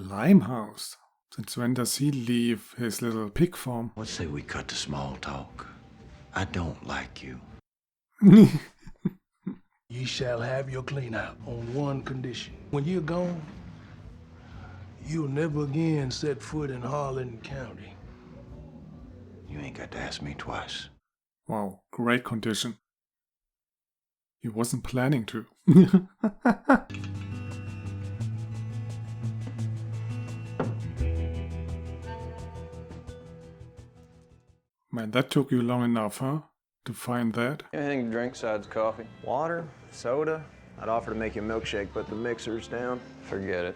Limehouse? Since when does he leave his little pig farm? Let's say we cut to small talk. I don't like you. Ye shall have your clean out on one condition. When you're gone, you'll never again set foot in Harlan County. You ain't got to ask me twice. Wow, great condition. He wasn't planning to. Man, that took you long enough, huh? To find that? Anything to drink besides coffee? Water, soda. I'd offer to make you a milkshake, but the mixer's down. Forget it.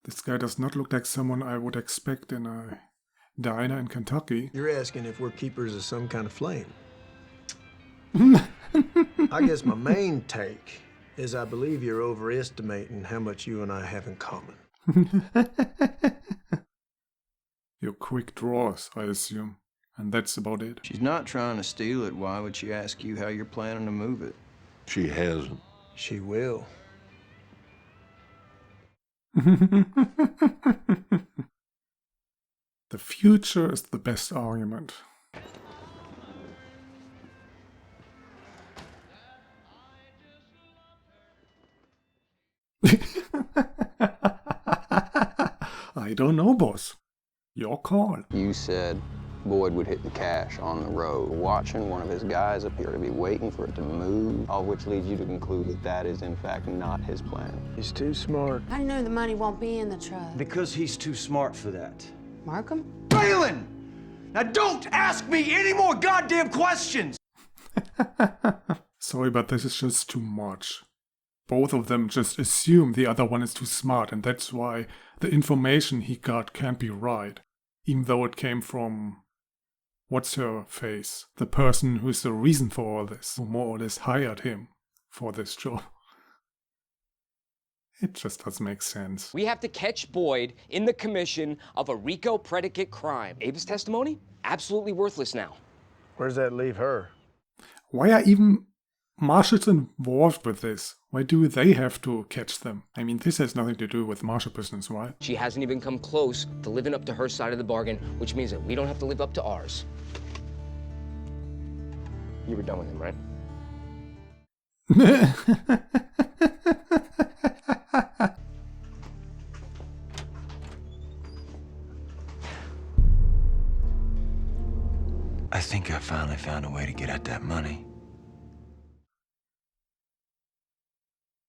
This guy does not look like someone I would expect in a diner in Kentucky. You're asking if we're keepers of some kind of flame. I guess my main take is I believe you're overestimating how much you and I have in common. Your quick draws, I assume. And that's about it. She's not trying to steal it. Why would she ask you how you're planning to move it? She hasn't. She will. The future is the best argument. I don't know, boss. Your call. You said Boyd would hit the cash on the road. Watching one of his guys appear to be waiting for it to move, all which leads you to conclude that that is in fact not his plan. He's too smart. How do you know the money won't be in the truck? Because he's too smart for that. Markham? Balin! Now don't ask me any more goddamn questions! Sorry, but this is just too much. Both of them just assume the other one is too smart, and that's why the information he got can't be right. Even though it came from... what's her face? The person who's the reason for all this, who more or less hired him for this job. It just doesn't make sense. We have to catch Boyd in the commission of a RICO predicate crime. Ava's testimony? Absolutely worthless now. Where does that leave her? Why are even marshals involved with this? Why do they have to catch them? I mean, this has nothing to do with marshal business, right? She hasn't even come close to living up to her side of the bargain, which means that we don't have to live up to ours. You were done with him, right? I think I finally found a way to get at that money.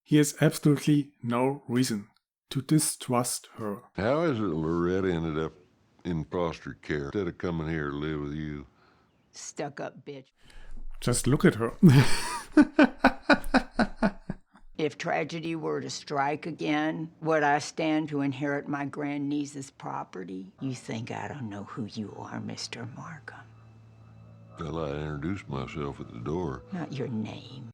He has absolutely no reason to distrust her. How is it Loretta ended up in foster care instead of coming here to live with you? Stuck up bitch. Just look at her. If tragedy were to strike again, would I stand to inherit my grandniece's property? You think I don't know who you are, Mr. Markham? Well, I introduced myself at the door. Not your name.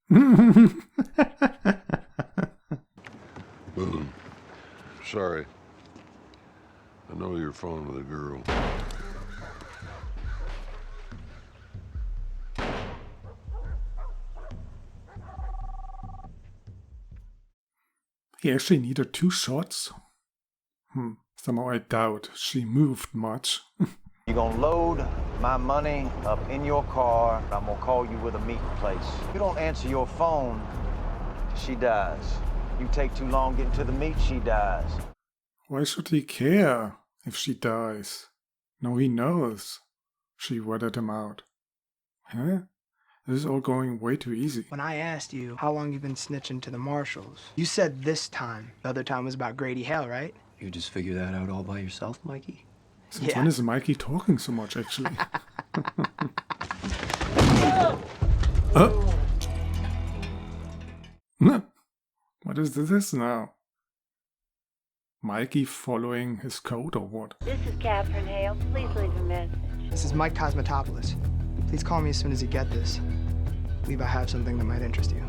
Boom. Sorry. I know you're fond of the girl. He actually needed 2 shots? Somehow I doubt she moved much. You're gonna load my money up in your car. I'm gonna call you with a meeting place. You don't answer your phone, she dies. You take too long getting to the meet, she dies. Why should he care if she dies? No, he knows she ratted him out. Huh? This is all going way too easy. When I asked you how long you've been snitching to the marshals, you said this time. The other time was about Grady Hale, right? You just figure that out all by yourself, Mikey? Since when is Mikey talking so much, actually? What is this now? Mikey following his code or what? This is Catherine Hale. Please leave a message. This is Mike Cosmetopoulos. Please call me as soon as you get this. I believe I have something that might interest you.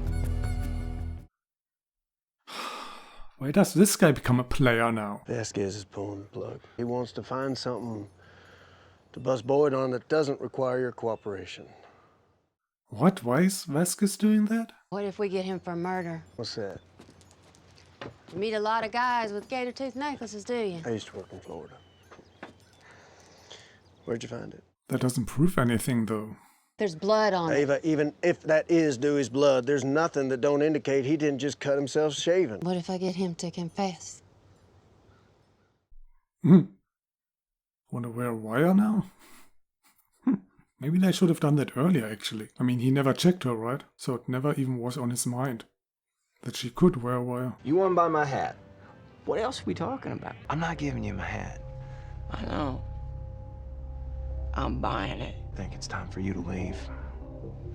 Why does this guy become a player now? Vasquez is pulling the plug. He wants to find something to bust Boyd on that doesn't require your cooperation. What? Why is Vasquez doing that? What if we get him for murder? What's that? You meet a lot of guys with gator tooth necklaces, do you? I used to work in Florida. Where'd you find it? That doesn't prove anything, though. There's blood on it. Ava, even if that is Dewey's blood, there's nothing that don't indicate he didn't just cut himself shaving. What if I get him to confess? Wanna wear a wire now? Maybe they should have done that earlier, actually. I mean, he never checked her, right? So it never even was on his mind that she could wear a wire. You want to buy my hat? What else are we talking about? I'm not giving you my hat. I know. I'm buying it. I think it's time for you to leave.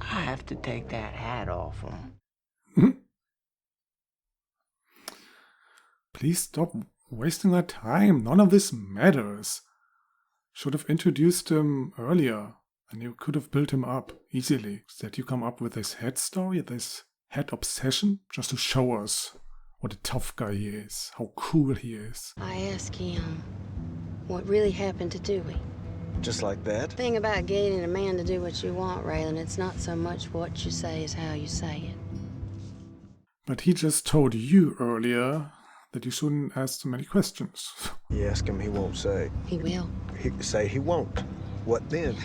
I have to take that hat off him. Please stop wasting our time. None of this matters. Should have introduced him earlier, and you could have built him up easily. Instead, you come up with this head story, this head obsession, just to show us what a tough guy he is, how cool he is. I ask him what really happened to Dewey. Just like that? The thing about getting a man to do what you want, Raylan, it's not so much what you say as how you say it. But he just told you earlier that you shouldn't ask so many questions. You ask him, he won't say. He will. He say he won't. What then?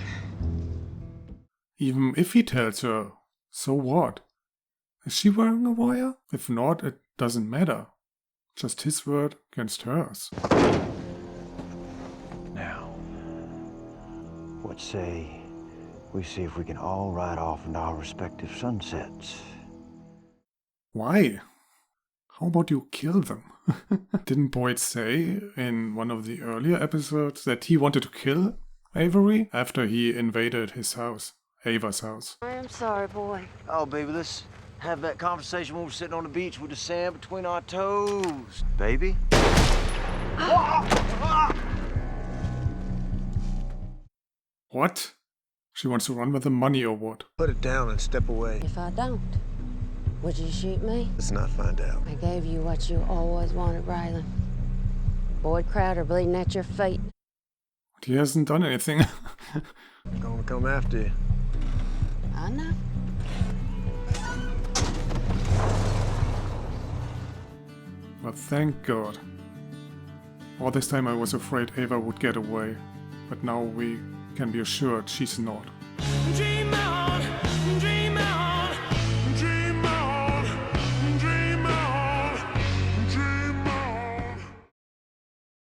Even if he tells her, so what? Is she wearing a wire? If not, it doesn't matter. Just his word against hers. Now, what say we see if we can all ride off into our respective sunsets? Why? How about you kill them? Didn't Boyd say in one of the earlier episodes that he wanted to kill Avery after he invaded his house, Ava's house? I am sorry, boy. Oh, baby, let's have that conversation when we're sitting on the beach with the sand between our toes, baby. What? She wants to run with the money or what? Put it down and step away. If I don't, would you shoot me? Let's not find out. I gave you what you always wanted, Raylan. Boyd Crowder bleeding at your feet. But he hasn't done anything. Gonna come after you. I know. But thank God. All this time I was afraid Ava would get away. But now we can be assured she's not.